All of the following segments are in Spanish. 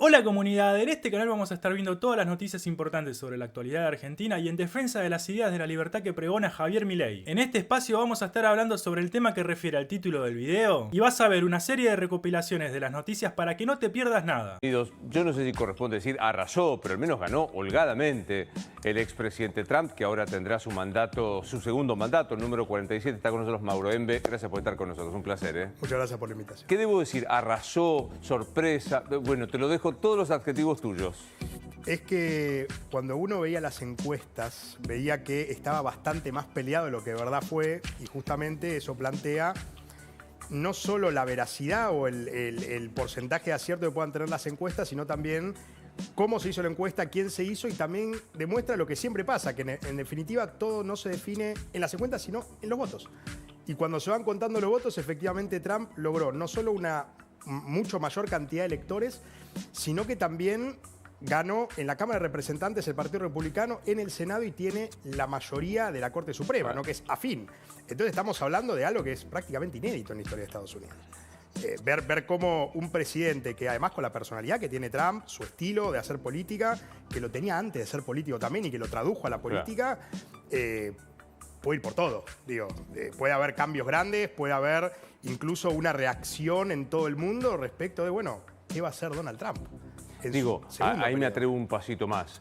Hola comunidad, en este canal vamos a estar viendo todas las noticias importantes sobre la actualidad de Argentina y en defensa de las ideas de la libertad que pregona Javier Milei. En este espacio vamos a estar hablando sobre el tema que refiere al título del video y vas a ver una serie de recopilaciones de las noticias para que no te pierdas nada. Yo no sé si corresponde decir arrasó, pero al menos ganó holgadamente el expresidente Trump, que ahora tendrá su segundo mandato, el número 47. Está con nosotros Mauro Embe. Gracias por estar con nosotros, un placer, ¿eh? Muchas gracias por la invitación. ¿Qué debo decir? ¿Arrasó? ¿Sorpresa? Bueno, te lo dejo todos los adjetivos tuyos. Es que cuando uno veía las encuestas, veía que estaba bastante más peleado de lo que de verdad fue, y justamente eso plantea no solo la veracidad o el porcentaje de acierto que puedan tener las encuestas, sino también cómo se hizo la encuesta, quién se hizo, y también demuestra lo que siempre pasa, que en definitiva todo no se define en las encuestas, sino en los votos. Y cuando se van contando los votos, efectivamente Trump logró no solo una mucho mayor cantidad de electores, sino que también ganó en la Cámara de Representantes el Partido Republicano, en el Senado, y tiene la mayoría de la Corte Suprema, ¿no? Que es afín. Entonces estamos hablando de algo que es prácticamente inédito en la historia de Estados Unidos. Ver cómo un presidente que además con la personalidad que tiene Trump, su estilo de hacer política, que lo tenía antes de ser político también y que lo tradujo a la política, puede ir por todo. Puede haber cambios grandes, puede haber incluso una reacción en todo el mundo respecto de, bueno, ¿qué va a hacer Donald Trump? Ahí me atrevo un pasito más.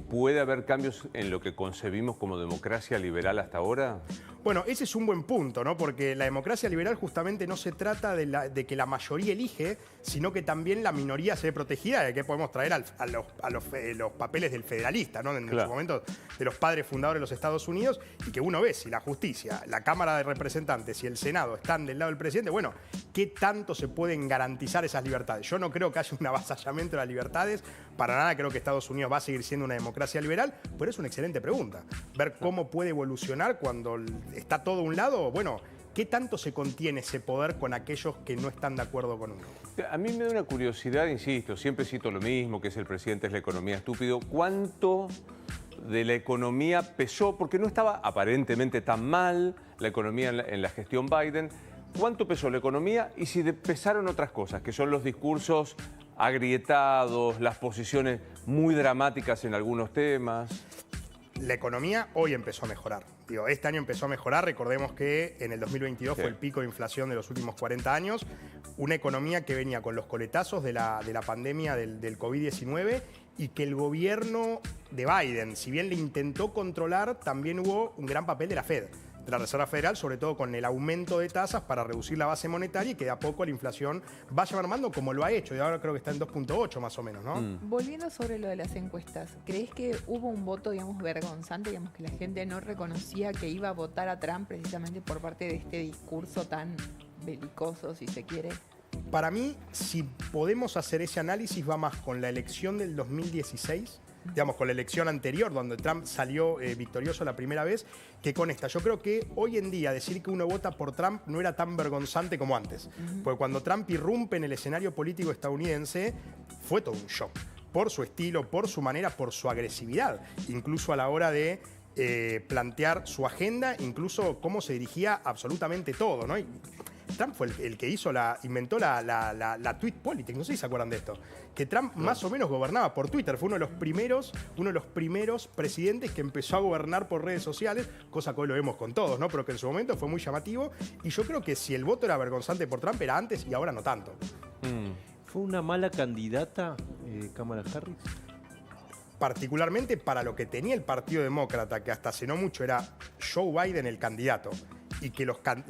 ¿Puede haber cambios en lo que concebimos como democracia liberal hasta ahora? Bueno, ese es un buen punto, ¿no? Porque la democracia liberal justamente no se trata de que la mayoría elige, sino que también la minoría se ve protegida, de que podemos traer a los papeles del federalista, ¿no? En su momento de los padres fundadores de los Estados Unidos, y que uno ve si la justicia, la Cámara de Representantes y el Senado están del lado del presidente, bueno, ¿qué tanto se pueden garantizar esas libertades? Yo no creo que haya un avasallamiento de las libertades, para nada creo que Estados Unidos va a seguir siendo una democracia liberal, pero es una excelente pregunta. Ver cómo puede evolucionar cuando está todo a un lado, bueno, ¿qué tanto se contiene ese poder con aquellos que no están de acuerdo con uno? A mí me da una curiosidad, insisto, siempre cito lo mismo, que es el presidente es la economía estúpido. ¿Cuánto de la economía pesó? Porque no estaba aparentemente tan mal la economía en la gestión Biden. ¿Cuánto pesó la economía y si pesaron otras cosas, que son los discursos agrietados, las posiciones muy dramáticas en algunos temas? La economía hoy empezó a mejorar. Este año empezó a mejorar. Recordemos que en el 2022 fue el pico de inflación de los últimos 40 años. Una economía que venía con los coletazos de la pandemia del COVID-19 y que el gobierno de Biden, si bien le intentó controlar, también hubo un gran papel de la Fed, de la Reserva Federal, sobre todo con el aumento de tasas para reducir la base monetaria y que de a poco la inflación vaya mermando como lo ha hecho. Y ahora creo que está en 2.8 más o menos, ¿no? Volviendo sobre lo de las encuestas, ¿crees que hubo un voto, digamos, vergonzante, digamos, que la gente no reconocía que iba a votar a Trump precisamente por parte de este discurso tan belicoso, si se quiere? Para mí, si podemos hacer ese análisis, va más con la elección del 2016, digamos, con la elección anterior, donde Trump salió victorioso la primera vez, que con esta. Yo creo que hoy en día decir que uno vota por Trump no era tan vergonzante como antes. Porque cuando Trump irrumpe en el escenario político estadounidense, fue todo un shock. Por su estilo, por su manera, por su agresividad. Incluso a la hora de plantear su agenda, incluso cómo se dirigía absolutamente todo, ¿no? Trump fue el que inventó la tweet politics, no sé si se acuerdan de esto, que Trump más o menos gobernaba por Twitter, fue uno de los primeros presidentes que empezó a gobernar por redes sociales, cosa que hoy lo vemos con todos, ¿no? Pero que en su momento fue muy llamativo, y yo creo que si el voto era vergonzante por Trump era antes y ahora no tanto. ¿Fue una mala candidata Kamala Harris? Particularmente para lo que tenía el Partido Demócrata, que hasta hace no mucho era Joe Biden el candidato, y que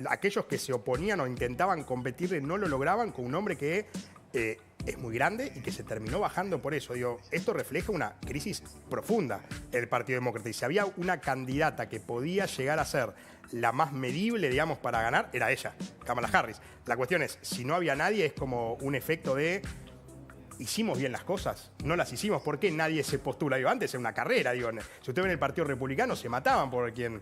aquellos que se oponían o intentaban competirle no lo lograban, con un hombre que es muy grande y que se terminó bajando por eso. Esto refleja una crisis profunda en el Partido Demócrata. Y si había una candidata que podía llegar a ser la más medible, digamos, para ganar, era ella, Kamala Harris. La cuestión es, si no había nadie, es como un efecto de ¿hicimos bien las cosas? No las hicimos. ¿Por qué nadie se postula? Antes era una carrera. Si usted ve en el Partido Republicano, se mataban por quién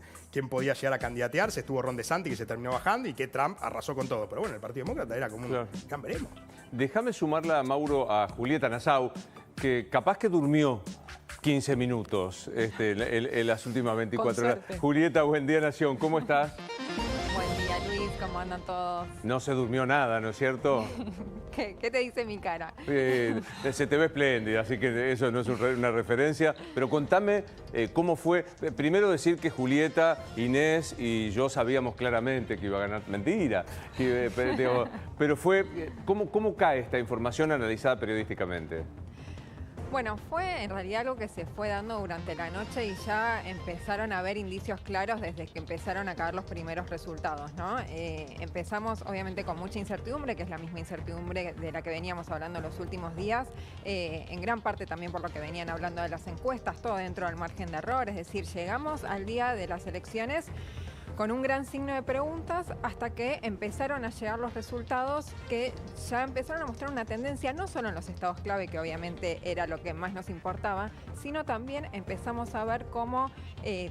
podía llegar a candidatearse. Estuvo Ron DeSantis, que se terminó bajando, y que Trump arrasó con todo. Pero bueno, el Partido Demócrata era como un veremos. Déjame sumarla, Mauro, a Julieta Nassau, que capaz que durmió 15 minutos en las últimas 24 horas. Julieta, buen día, Nación. ¿Cómo estás? Buen día, Luis. ¿Cómo andan todos? No se durmió nada, ¿no es cierto? ¿Qué te dice mi cara? Se te ve espléndida, así que eso no es una referencia. Pero contame cómo fue. Primero decir que Julieta, Inés y yo sabíamos claramente que iba a ganar. Mentira. Pero fue, ¿cómo cae esta información analizada periodísticamente? Bueno, fue en realidad algo que se fue dando durante la noche y ya empezaron a haber indicios claros desde que empezaron a caer los primeros resultados, ¿no? Empezamos obviamente con mucha incertidumbre, que es la misma incertidumbre de la que veníamos hablando los últimos días, en gran parte también por lo que venían hablando de las encuestas, todo dentro del margen de error, es decir, llegamos al día de las elecciones con un gran signo de preguntas hasta que empezaron a llegar los resultados que ya empezaron a mostrar una tendencia no solo en los estados clave, que obviamente era lo que más nos importaba, sino también empezamos a ver cómo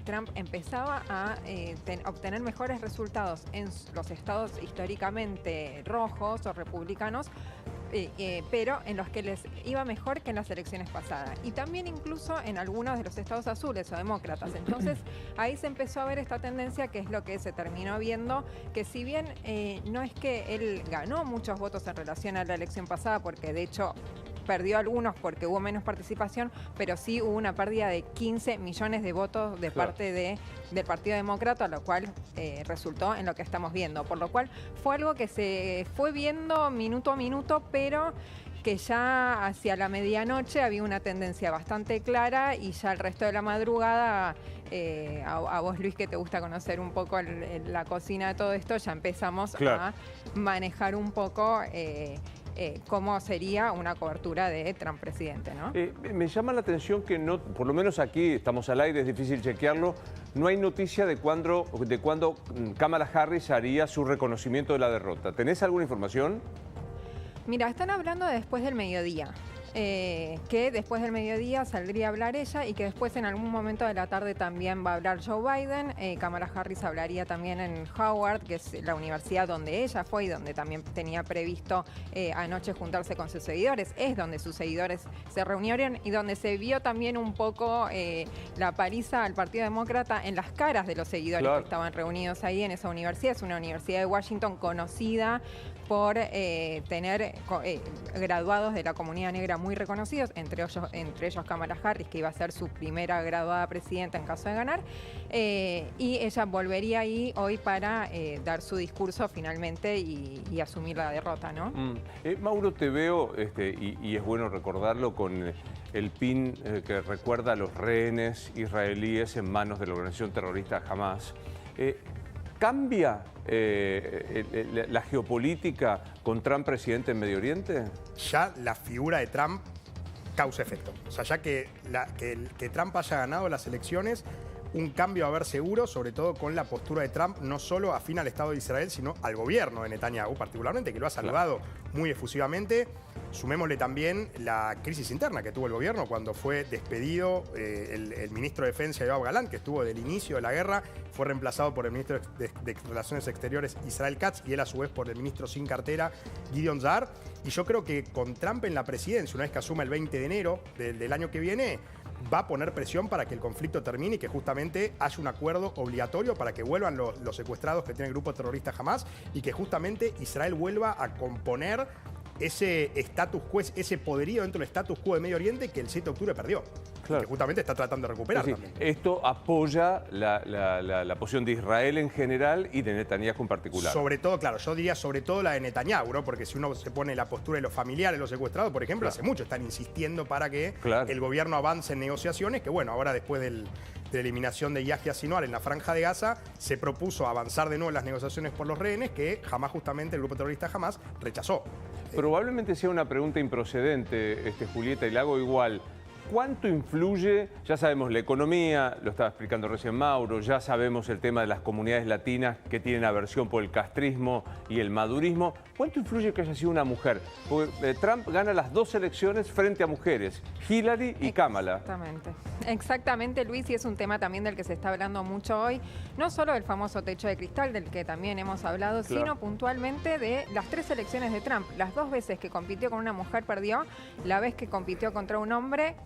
Trump empezaba a obtener mejores resultados en los estados históricamente rojos o republicanos, pero en los que les iba mejor que en las elecciones pasadas. Y también incluso en algunos de los estados azules o demócratas. Entonces ahí se empezó a ver esta tendencia, que es lo que se terminó viendo, que si bien no es que él ganó muchos votos en relación a la elección pasada, porque de hecho perdió algunos porque hubo menos participación, pero sí hubo una pérdida de 15 millones de votos de parte del Partido Demócrata, lo cual resultó en lo que estamos viendo. Por lo cual fue algo que se fue viendo minuto a minuto, pero que ya hacia la medianoche había una tendencia bastante clara y ya el resto de la madrugada, a vos Luis, que te gusta conocer un poco la cocina de todo esto, ya empezamos a manejar un poco cómo sería una cobertura de Trump presidente, ¿no? Me llama la atención que no, por lo menos aquí estamos al aire, es difícil chequearlo, no hay noticia de cuándo Kamala Harris haría su reconocimiento de la derrota. ¿Tenés alguna información? Mira, están hablando de después del mediodía. Que después del mediodía saldría a hablar ella y que después en algún momento de la tarde también va a hablar Joe Biden. Kamala Harris hablaría también en Howard, que es la universidad donde ella fue y donde también tenía previsto anoche juntarse con sus seguidores. Es donde sus seguidores se reunieron y donde se vio también un poco la paliza al Partido Demócrata en las caras de los seguidores que estaban reunidos ahí en esa universidad. Es una universidad de Washington conocida por tener graduados de la comunidad negra muy reconocidos, entre ellos Kamala Harris, que iba a ser su primera graduada presidenta en caso de ganar, y ella volvería ahí hoy para dar su discurso finalmente y asumir la derrota, ¿no? Mauro, te veo, y es bueno recordarlo, con el pin que recuerda a los rehenes israelíes en manos de la organización terrorista Hamas. ¿Cambia la geopolítica con Trump presidente en Medio Oriente? Ya la figura de Trump causa efecto. O sea, ya que Trump haya ganado las elecciones, un cambio a ver seguro, sobre todo con la postura de Trump, no solo afín al Estado de Israel, sino al gobierno de Netanyahu particularmente, que lo ha saludado muy efusivamente. Sumémosle también la crisis interna que tuvo el gobierno cuando fue despedido el ministro de Defensa, Yoav Galán, que estuvo del inicio de la guerra, fue reemplazado por el ministro de Relaciones Exteriores, Israel Katz, y él a su vez por el ministro sin cartera, Gideon Saar. Y yo creo que con Trump en la presidencia, una vez que asuma el 20 de enero del año que viene, va a poner presión para que el conflicto termine y que justamente haya un acuerdo obligatorio para que vuelvan los secuestrados que tiene el grupo terrorista Hamas y que justamente Israel vuelva a componer ese status quo, ese poderío dentro del status quo de Medio Oriente que el 7 de octubre perdió. Que justamente está tratando de recuperar también. Esto apoya la posición de Israel en general y de Netanyahu en particular. Sobre todo, claro, yo diría sobre todo la de Netanyahu, ¿no? Porque si uno se pone la postura de los familiares, los secuestrados, por ejemplo, hace mucho están insistiendo para que el gobierno avance en negociaciones, que bueno, ahora después de la eliminación de Yahya Sinwar en la Franja de Gaza, se propuso avanzar de nuevo en las negociaciones por los rehenes, que jamás justamente el grupo terrorista Hamas rechazó. Probablemente sea una pregunta improcedente, Julieta, y la hago igual. ¿Cuánto influye, ya sabemos la economía, lo estaba explicando recién Mauro, ya sabemos el tema de las comunidades latinas que tienen aversión por el castrismo y el madurismo? ¿Cuánto influye que haya sido una mujer? Porque Trump gana las dos elecciones frente a mujeres, Hillary y Kamala. Exactamente, Luis, y es un tema también del que se está hablando mucho hoy, no solo del famoso techo de cristal del que también hemos hablado, sino puntualmente de las 3 elecciones de Trump. Las 2 veces que compitió con una mujer perdió, la vez que compitió contra un hombre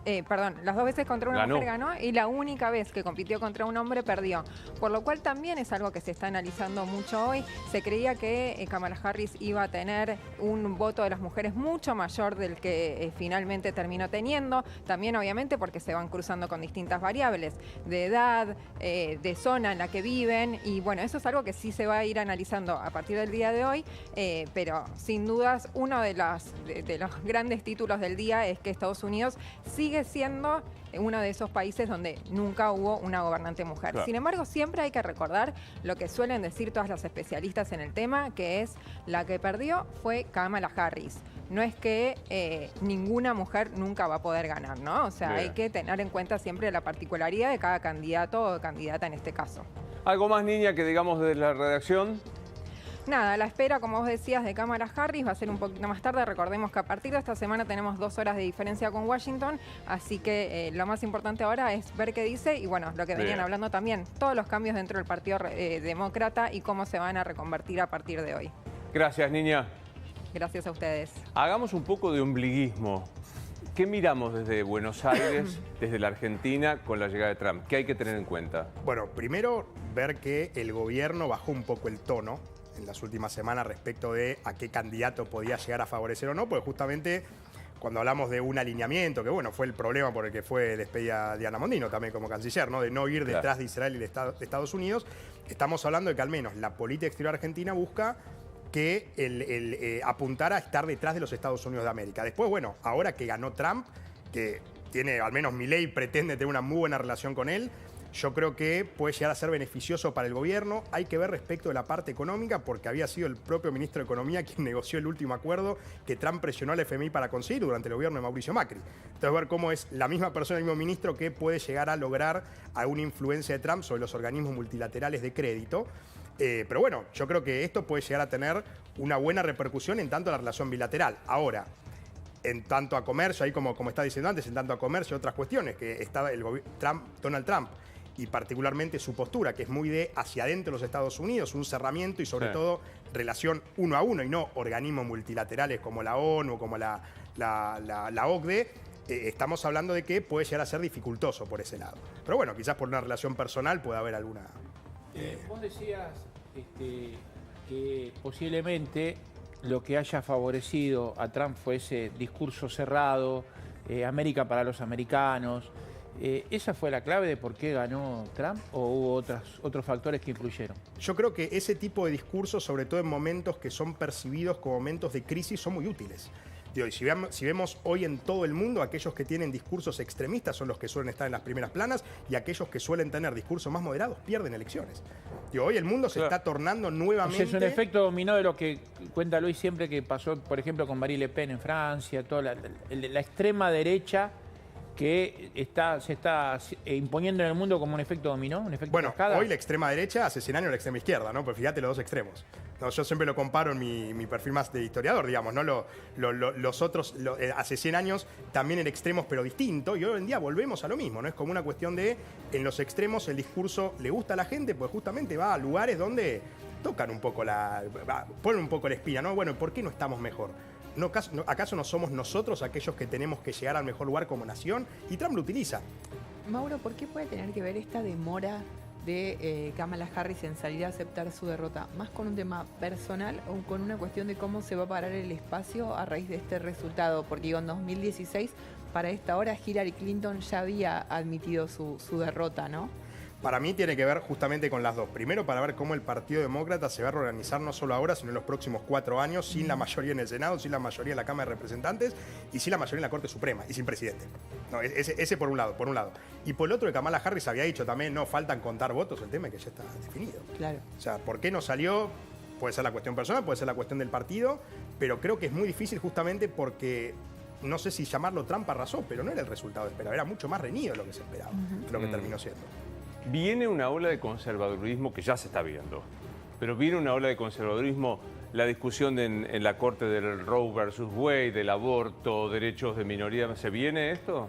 las 2 veces contra una Ganó. mujer ganó y la única vez que compitió contra un hombre perdió. Por lo cual también es algo que se está analizando mucho hoy. Se creía que Kamala Harris iba a tener un voto de las mujeres mucho mayor del que finalmente terminó teniendo. También obviamente porque se van cruzando con distintas variables de edad, de zona en la que viven. Y bueno, eso es algo que sí se va a ir analizando a partir del día de hoy. Pero sin dudas uno de los grandes títulos del día es que Estados Unidos sigue siendo uno de esos países donde nunca hubo una gobernante mujer. Claro. Sin embargo, siempre hay que recordar lo que suelen decir todas las especialistas en el tema, que es la que perdió fue Kamala Harris. No es que ninguna mujer nunca va a poder ganar, ¿no? O sea, Bien. hay que tener en cuenta siempre la particularidad de cada candidato o candidata en este caso. ¿Algo más, niña, que digamos de la redacción? Nada, la espera, como vos decías, de Kamala Harris va a ser un poquito más tarde. Recordemos que a partir de esta semana tenemos 2 horas de diferencia con Washington, así que lo más importante ahora es ver qué dice y bueno, lo que venían Bien. hablando también, todos los cambios dentro del Partido Demócrata y cómo se van a reconvertir a partir de hoy. Gracias, niña. Gracias a ustedes. Hagamos un poco de ombliguismo. ¿Qué miramos desde Buenos Aires, desde la Argentina, con la llegada de Trump? ¿Qué hay que tener en cuenta? Bueno, primero ver que el gobierno bajó un poco el tono en las últimas semanas respecto de a qué candidato podía llegar a favorecer o no, porque justamente cuando hablamos de un alineamiento, que bueno, fue el problema por el que fue despedida Diana Mondino también como canciller, ¿no? De no ir detrás de Israel y de Estados Unidos, estamos hablando de que al menos la política exterior argentina busca que apuntara a estar detrás de los Estados Unidos de América. Después, bueno, ahora que ganó Trump, que tiene, al menos Milei pretende tener una muy buena relación con él, yo creo que puede llegar a ser beneficioso para el gobierno. Hay que ver respecto de la parte económica, porque había sido el propio ministro de Economía quien negoció el último acuerdo que Trump presionó al FMI para conseguir durante el gobierno de Mauricio Macri. Entonces, ver cómo es la misma persona, el mismo ministro, que puede llegar a lograr alguna influencia de Trump sobre los organismos multilaterales de crédito. Pero bueno, yo creo que esto puede llegar a tener una buena repercusión en tanto a la relación bilateral. Ahora, en tanto a comercio, ahí como está diciendo antes, en tanto a comercio y otras cuestiones, que está Donald Trump y particularmente su postura, que es muy de hacia adentro de los Estados Unidos, un cerramiento y sobre todo relación uno a uno y no organismos multilaterales como la ONU, como la OCDE, estamos hablando de que puede llegar a ser dificultoso por ese lado. Pero bueno, quizás por una relación personal puede haber alguna... Vos decías que posiblemente lo que haya favorecido a Trump fue ese discurso cerrado, América para los americanos. ¿Esa fue la clave de por qué ganó Trump o hubo otros factores que influyeron? Yo creo que ese tipo de discursos, sobre todo en momentos que son percibidos como momentos de crisis, son muy útiles. Digo, y si vemos hoy en todo el mundo, aquellos que tienen discursos extremistas son los que suelen estar en las primeras planas y aquellos que suelen tener discursos más moderados pierden elecciones. Digo, hoy el mundo se está tornando nuevamente... Es un efecto dominó de lo que cuenta Luis siempre que pasó, por ejemplo, con Marine Le Pen en Francia, toda la extrema derecha que se está imponiendo en el mundo como un efecto dominó, un efecto cascada. Hoy la extrema derecha, hace 100 años la extrema izquierda, ¿no? Pues fíjate los dos extremos. No, yo siempre lo comparo en mi perfil más de historiador, digamos, ¿no? Los otros, hace 100 años también en extremos, pero distinto, y hoy en día volvemos a lo mismo, ¿no? Es como una cuestión de, en los extremos el discurso le gusta a la gente, pues justamente va a lugares donde tocan un poco ponen un poco la espina, ¿no? Bueno, ¿por qué no estamos mejor? ¿Acaso no somos nosotros aquellos que tenemos que llegar al mejor lugar como nación? Y Trump lo utiliza. Mauro, ¿por qué puede tener que ver esta demora de Kamala Harris en salir a aceptar su derrota? ¿Más con un tema personal o con una cuestión de cómo se va a parar el espacio a raíz de este resultado? Porque digo, en 2016, para esta hora, Hillary Clinton ya había admitido su derrota, ¿no? Para mí tiene que ver justamente con las dos. Primero, para ver cómo el Partido Demócrata se va a reorganizar no solo ahora, sino en los próximos 4 años, sin la mayoría en el Senado, sin la mayoría en la Cámara de Representantes y sin la mayoría en la Corte Suprema y sin presidente. No, ese por un lado. Y por el otro, que Kamala Harris había dicho también, no faltan contar votos, el tema es que ya está definido. Claro. O sea, ¿por qué no salió? Puede ser la cuestión personal, puede ser la cuestión del partido, pero creo que es muy difícil justamente porque... No sé si llamarlo Trump arrasó, pero no era el resultado esperado. Era mucho más reñido de lo que se esperaba, de lo que terminó siendo. Viene una ola de conservadurismo que ya se está viendo, pero viene una ola de conservadurismo, la discusión en la Corte del Roe versus Wade, del aborto, derechos de minoría, ¿se viene esto?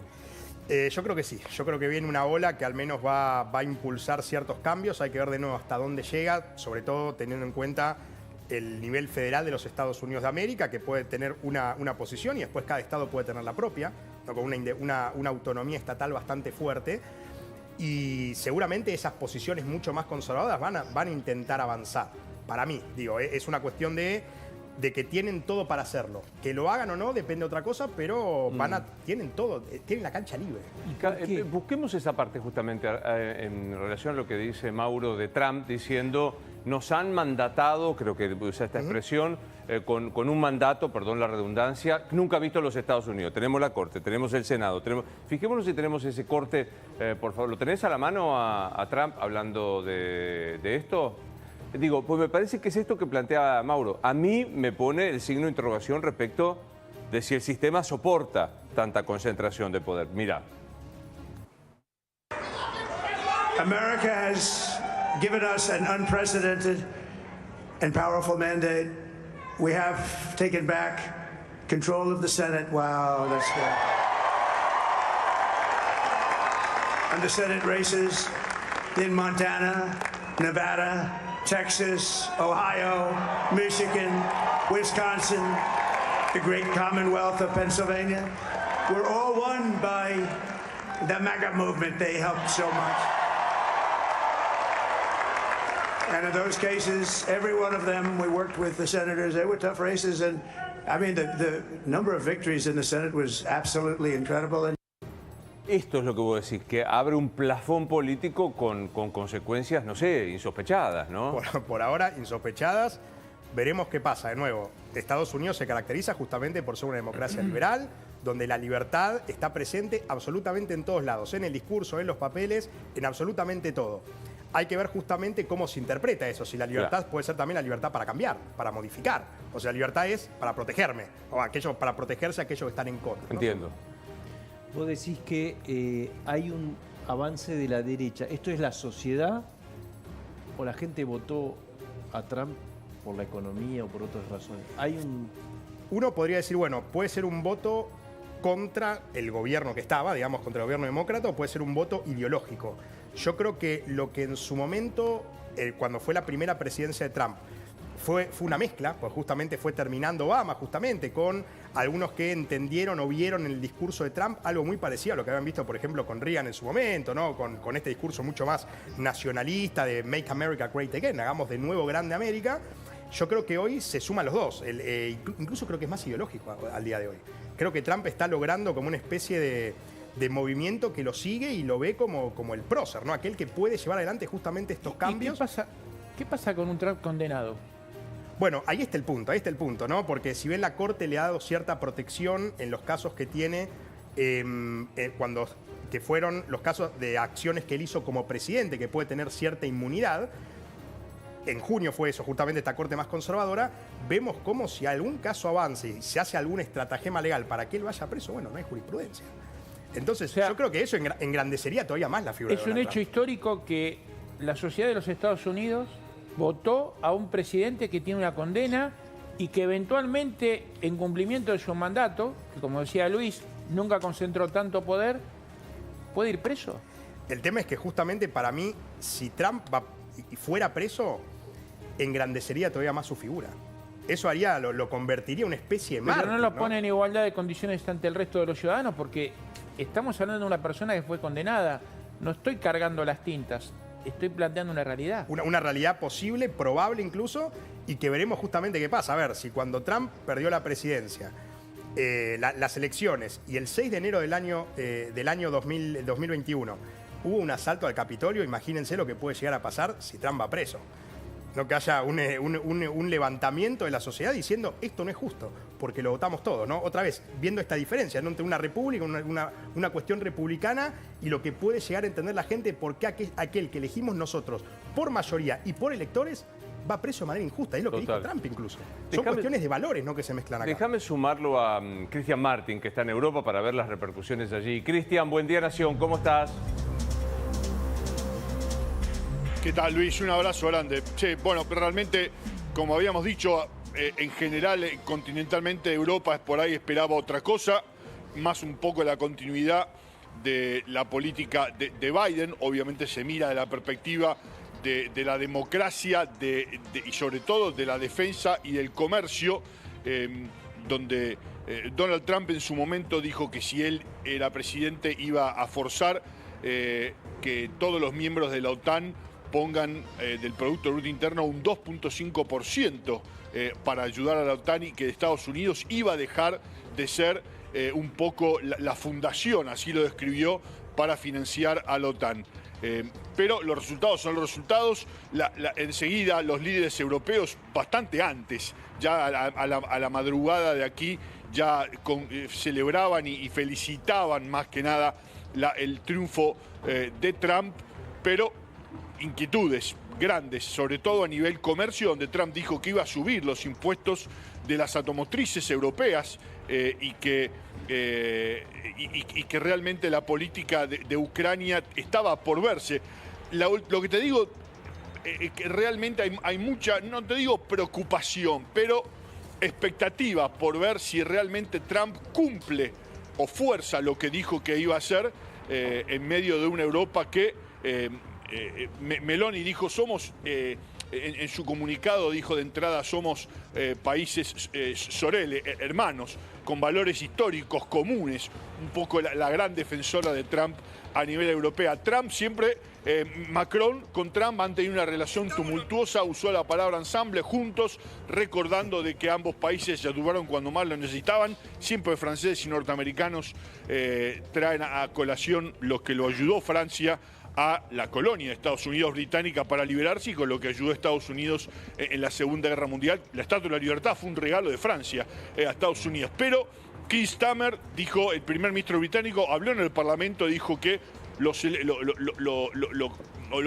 Yo creo que sí, yo creo que viene una ola que al menos va a impulsar ciertos cambios, hay que ver de nuevo hasta dónde llega, sobre todo teniendo en cuenta el nivel federal de los Estados Unidos de América, que puede tener una posición y después cada estado puede tener la propia, ¿no? Con una autonomía estatal bastante fuerte. Y seguramente esas posiciones mucho más conservadoras van a intentar avanzar. Para mí, digo, es una cuestión de que tienen todo para hacerlo. Que lo hagan o no depende de otra cosa, pero tienen todo, tienen la cancha libre. Busquemos esa parte justamente en relación a lo que dice Mauro de Trump, diciendo, nos han mandatado, creo que usa esta expresión, con un mandato, perdón la redundancia, nunca visto en los Estados Unidos. Tenemos la Corte, tenemos el Senado, fijémonos si tenemos ese corte, por favor. ¿Lo tenés a la mano a Trump hablando de esto? Digo, pues me parece que es esto que plantea Mauro. A mí me pone el signo de interrogación respecto de si el sistema soporta tanta concentración de poder. Mira. America has given us an unprecedented and powerful mandate. We have taken back control of the Senate. Wow, that's good. And the Senate races in Montana, Nevada, Texas, Ohio, Michigan, Wisconsin, the great Commonwealth of Pennsylvania, were all won by the MAGA movement. They helped so much. And in those cases, every one of them, we worked with the senators. They were tough races. And I mean, the number of victories in the Senate was absolutely incredible. And Esto es lo que vos decís, que abre un plafón político con consecuencias, no sé, insospechadas, ¿no? Por ahora, insospechadas. Veremos qué pasa. De nuevo, Estados Unidos se caracteriza justamente por ser una democracia liberal, donde la libertad está presente absolutamente en todos lados, en el discurso, en los papeles, en absolutamente todo. Hay que ver justamente cómo se interpreta eso, si la libertad puede ser también la libertad para cambiar, para modificar. O sea, la libertad es para protegerme, o para protegerse a aquellos que están en contra, ¿no? Entiendo. Vos decís que hay un avance de la derecha. ¿Esto es la sociedad o la gente votó a Trump por la economía o por otras razones? Uno podría decir, bueno, puede ser un voto contra el gobierno que estaba, digamos, contra el gobierno demócrata, o puede ser un voto ideológico. Yo creo que lo que en su momento, cuando fue la primera presidencia de Trump, fue una mezcla, pues justamente fue terminando Obama, justamente, con algunos que entendieron o vieron en el discurso de Trump algo muy parecido a lo que habían visto, por ejemplo, con Reagan en su momento, ¿no? Con este discurso mucho más nacionalista de Make America Great Again, hagamos de nuevo grande América. Yo creo que hoy se suman los dos, incluso creo que es más ideológico al día de hoy. Creo que Trump está logrando como una especie de movimiento que lo sigue y lo ve como el prócer, ¿no? Aquel que puede llevar adelante justamente estos cambios. ¿Qué pasa con un Trump condenado? Bueno, ahí está el punto, ¿no? Porque si bien la Corte le ha dado cierta protección en los casos que tiene, que fueron los casos de acciones que él hizo como presidente, que puede tener cierta inmunidad, en junio fue eso, justamente esta Corte más conservadora, vemos como si algún caso avance y se hace algún estratagema legal para que él vaya preso, bueno, no hay jurisprudencia. Entonces, o sea, yo creo que eso engrandecería todavía más la figura de Donald Trump. Es un hecho histórico que la sociedad de los Estados Unidos votó a un presidente que tiene una condena y que eventualmente, en cumplimiento de su mandato, que como decía Luis, nunca concentró tanto poder, puede ir preso. El tema es que justamente para mí, si Trump fuera preso, engrandecería todavía más su figura. Eso haría, lo convertiría en una especie de mártir, Pero no lo pone en igualdad de condiciones ante el resto de los ciudadanos, porque estamos hablando de una persona que fue condenada. No estoy cargando las tintas. Estoy planteando una realidad. Una realidad posible, probable incluso, y que veremos justamente qué pasa. A ver, si cuando Trump perdió la presidencia, las elecciones, y el 6 de enero del año 2021 hubo un asalto al Capitolio, imagínense lo que puede llegar a pasar si Trump va preso. No, que haya un levantamiento de la sociedad diciendo esto no es justo, porque lo votamos todos, ¿no? Otra vez, viendo esta diferencia, ¿no? Entre una república, una cuestión republicana y lo que puede llegar a entender la gente, por qué aquel que elegimos nosotros por mayoría y por electores va preso de manera injusta. Es lo que dijo Trump incluso. Son cuestiones de valores, ¿no?, que se mezclan acá. Déjame sumarlo a Cristian Martin, que está en Europa, para ver las repercusiones allí. Cristian, buen día, Nación, ¿cómo estás? ¿Qué tal, Luis? Un abrazo grande. Sí, bueno, pero realmente, como habíamos dicho, en general, continentalmente Europa por ahí esperaba otra cosa, más un poco la continuidad de la política de Biden. Obviamente se mira de la perspectiva de la democracia y sobre todo de la defensa y del comercio, donde Donald Trump en su momento dijo que si él era presidente iba a forzar que todos los miembros de la OTAN pongan del Producto Bruto Interno un 2.5% para ayudar a la OTAN, y que Estados Unidos iba a dejar de ser un poco la fundación, así lo describió, para financiar a la OTAN. Pero los resultados son los resultados. Enseguida los líderes europeos, bastante antes, ya a la madrugada de aquí, ya celebraban y felicitaban más que nada el triunfo de Trump, pero inquietudes grandes, sobre todo a nivel comercio, donde Trump dijo que iba a subir los impuestos de las automotrices europeas y que realmente la política de Ucrania estaba por verse. Lo que te digo, que realmente hay mucha, no te digo preocupación, pero expectativa por ver si realmente Trump cumple o fuerza lo que dijo que iba a hacer en medio de una Europa que Meloni dijo, somos, en su comunicado dijo de entrada, somos países Sorelle, hermanos, con valores históricos comunes, un poco la gran defensora de Trump a nivel europeo. Trump siempre, Macron con Trump han tenido una relación tumultuosa, usó la palabra ensamble, juntos, recordando de que ambos países se ayudaron cuando más lo necesitaban. Siempre franceses y norteamericanos traen a colación lo que lo ayudó Francia a la colonia de Estados Unidos británica para liberarse, y con lo que ayudó a Estados Unidos en la Segunda Guerra Mundial. La Estatua de la Libertad fue un regalo de Francia a Estados Unidos. Pero Keir Starmer, dijo, el primer ministro británico, habló en el Parlamento, dijo que lo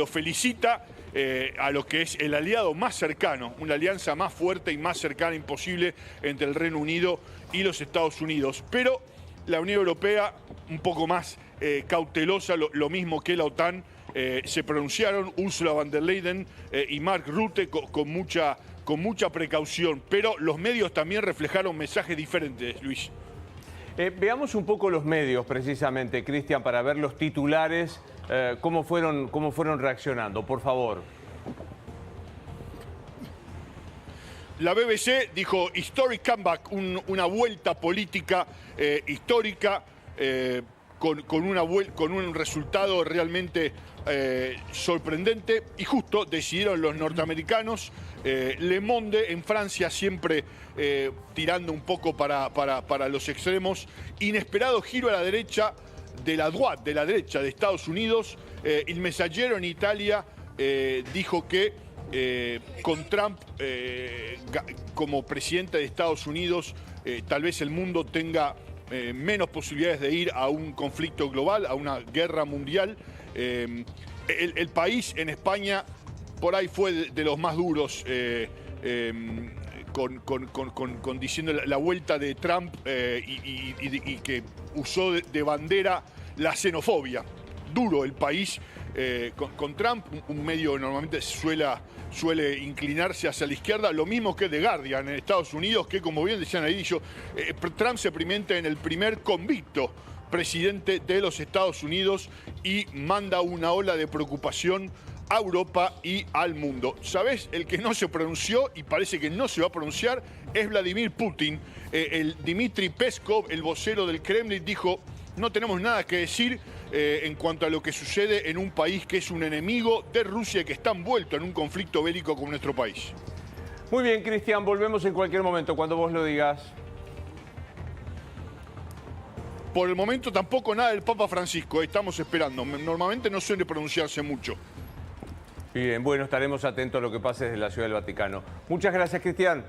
felicita a lo que es el aliado más cercano, una alianza más fuerte y más cercana imposible entre el Reino Unido y los Estados Unidos. Pero la Unión Europea, un poco más cautelosa, lo mismo que la OTAN, se pronunciaron Ursula von der Leyen y Mark Rutte con mucha precaución, pero los medios también reflejaron mensajes diferentes, Luis. Veamos un poco los medios, precisamente, Cristian, para ver los titulares, cómo fueron reaccionando, por favor. La BBC dijo historic comeback, una vuelta política histórica, con un resultado realmente sorprendente y justo. Decidieron los norteamericanos. Le Monde en Francia, siempre tirando un poco para los extremos. Inesperado giro a la derecha de la droite, de la derecha de Estados Unidos. El Messaggero en Italia dijo que con Trump como presidente de Estados Unidos, tal vez el mundo tenga menos posibilidades de ir a un conflicto global, a una guerra mundial. El país en España por ahí fue de los más duros, con diciendo la vuelta de Trump y que usó de bandera la xenofobia. Duro el país con Trump, un medio normalmente suele inclinarse hacia la izquierda, lo mismo que The Guardian en Estados Unidos, que como bien decían ahí, Trump se presenta en el primer convicto presidente de los Estados Unidos y manda una ola de preocupación a Europa y al mundo. ¿Sabés? El que no se pronunció y parece que no se va a pronunciar es Vladimir Putin. El Dmitry Peskov, el vocero del Kremlin, dijo: no tenemos nada que decir en cuanto a lo que sucede en un país que es un enemigo de Rusia y que está envuelto en un conflicto bélico con nuestro país. Muy bien, Cristian, volvemos en cualquier momento, cuando vos lo digas. Por el momento tampoco nada del Papa Francisco, estamos esperando. Normalmente no suele pronunciarse mucho. Bien, bueno, estaremos atentos a lo que pase desde la Ciudad del Vaticano. Muchas gracias, Cristian.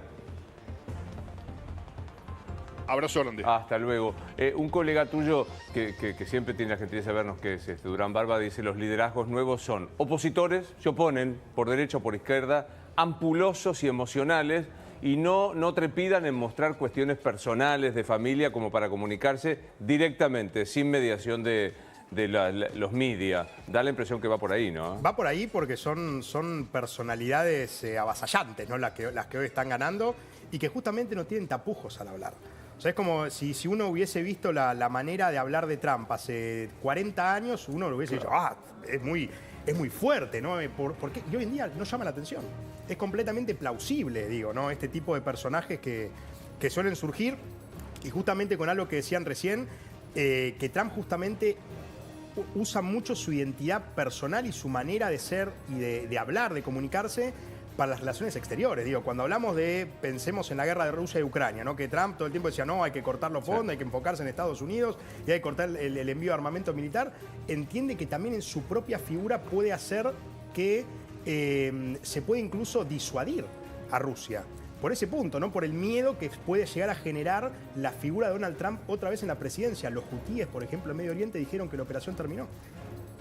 Abrazo grande. Hasta luego. Un colega tuyo que siempre tiene la gentileza de vernos, que es Durán Barba, dice: los liderazgos nuevos son opositores, se oponen por derecha o por izquierda, ampulosos y emocionales, y no trepidan en mostrar cuestiones personales, de familia, como para comunicarse directamente, sin mediación de los media. Da la impresión que va por ahí, ¿no? Va por ahí porque son personalidades avasallantes, ¿no? Las que hoy están ganando, y que justamente no tienen tapujos al hablar. O sea, es como si uno hubiese visto la manera de hablar de Trump hace 40 años, uno lo hubiese dicho, es muy es muy fuerte, ¿no? Porque, y hoy en día no llama la atención. Es completamente plausible, digo, ¿no? Este tipo de personajes que suelen surgir, y justamente con algo que decían recién, que Trump justamente usa mucho su identidad personal y su manera de ser y de hablar, de comunicarse para las relaciones exteriores. Digo, cuando hablamos pensemos en la guerra de Rusia y Ucrania, ¿no? Que Trump todo el tiempo decía, no, hay que cortar los fondos, hay que enfocarse en Estados Unidos y hay que cortar el envío de armamento militar. Entiende que también en su propia figura puede hacer que se puede incluso disuadir a Rusia. Por ese punto, ¿no? Por el miedo que puede llegar a generar la figura de Donald Trump otra vez en la presidencia. Los hutíes, por ejemplo, en Medio Oriente dijeron que la operación terminó.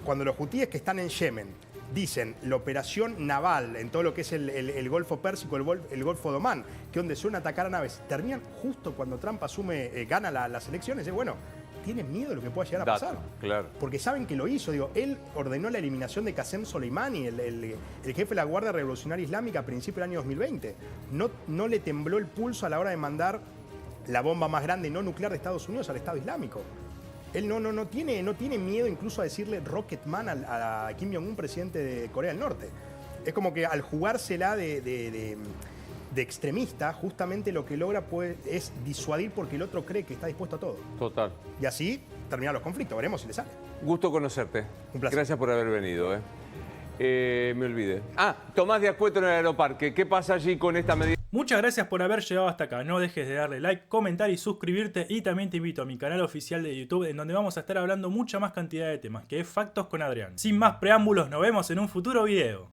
Cuando los hutíes que están en Yemen dicen la operación naval en todo lo que es el Golfo Pérsico, el Golfo de Omán, que es donde suelen atacar a naves, terminan justo cuando Trump gana las elecciones, bueno, tienen miedo de lo que pueda llegar a pasar. Claro. Porque saben que lo hizo. Digo, él ordenó la eliminación de Qasem Soleimani, el jefe de la Guardia Revolucionaria Islámica a principios del año 2020. No le tembló el pulso a la hora de mandar la bomba más grande no nuclear de Estados Unidos al Estado Islámico. Él no tiene miedo incluso a decirle Rocket Man a Kim Jong-un, presidente de Corea del Norte. Es como que al jugársela de extremista, justamente lo que logra es disuadir porque el otro cree que está dispuesto a todo. Total. Y así terminan los conflictos. Veremos si le sale. Gusto conocerte. Un placer. Gracias por haber venido. Me olvidé. Tomás de Acueto en el Aeroparque. ¿Qué pasa allí con esta medida? Muchas gracias por haber llegado hasta acá. No dejes de darle like, comentar y suscribirte. Y también te invito a mi canal oficial de YouTube, en donde vamos a estar hablando mucha más cantidad de temas, que es Factos con Adrián. Sin más preámbulos, nos vemos en un futuro video.